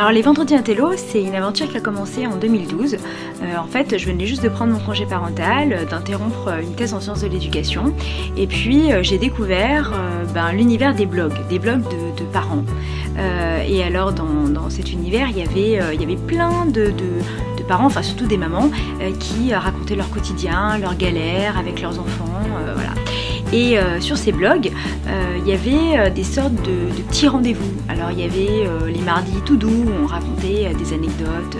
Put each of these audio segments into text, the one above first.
Alors les Vendredis Intello, c'est une aventure qui a commencé en 2012. En fait, je venais juste de prendre mon congé parental, d'interrompre une thèse en sciences de l'éducation. Et puis j'ai découvert l'univers des blogs de parents. Et alors dans cet univers, il y avait plein de parents, enfin surtout des mamans, qui racontaient leur quotidien, leurs galères avec leurs enfants, voilà. Et sur ces blogs, il y avait des sortes de petits rendez-vous. Alors il y avait les mardis tout doux, où on racontait des anecdotes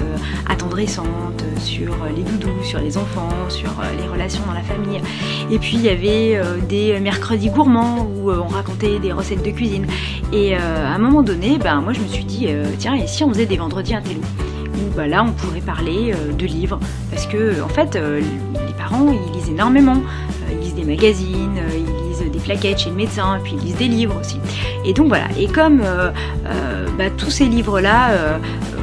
attendrissantes sur les doudous, sur les enfants, sur les relations dans la famille. Et puis il y avait des mercredis gourmands où on racontait des recettes de cuisine. Et à un moment donné, moi je me suis dit, tiens, et si on faisait des vendredis intello où là on pourrait parler de livres, parce que en fait les parents ils lisent énormément, ils lisent des magazines, ils lisent des plaquettes chez le médecin, et puis ils lisent des livres aussi. Et donc voilà, et comme tous ces livres là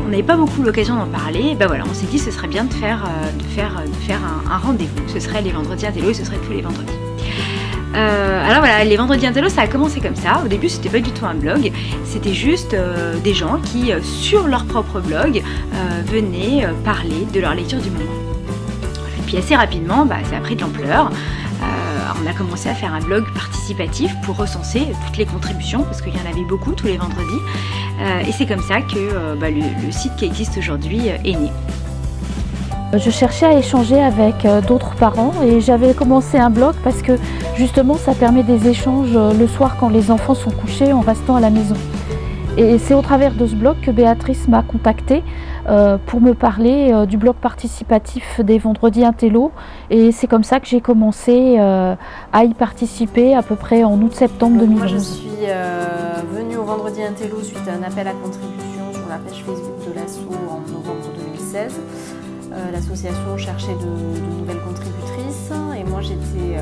on n'avait pas beaucoup l'occasion d'en parler, voilà, on s'est dit ce serait bien de faire un rendez-vous, ce serait les vendredis intello et ce serait tous les vendredis. Alors voilà, les Vendredis Intello, ça a commencé comme ça. Au début, c'était pas du tout un blog, c'était juste des gens qui, sur leur propre blog, venaient parler de leur lecture du moment. Et puis assez rapidement, ça a pris de l'ampleur. On a commencé à faire un blog participatif pour recenser toutes les contributions, parce qu'il y en avait beaucoup tous les vendredis. Et c'est comme ça que le site qui existe aujourd'hui est né. Je cherchais à échanger avec d'autres parents et j'avais commencé un blog parce que justement ça permet des échanges le soir quand les enfants sont couchés en restant à la maison. Et c'est au travers de ce blog que Béatrice m'a contactée pour me parler du blog participatif des Vendredis Intello, et c'est comme ça que j'ai commencé à y participer à peu près en août-septembre 2011. Moi je suis venue au Vendredi Intello suite à un appel à contribution sur la page Facebook de l'asso en novembre 2016. L'association cherchait de nouvelles contributrices et moi j'étais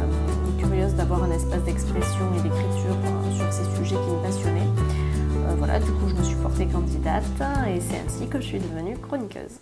curieuse d'avoir un espace d'expression et d'écriture sur ces sujets qui me passionnaient. Voilà, du coup je me suis portée candidate et c'est ainsi que je suis devenue chroniqueuse.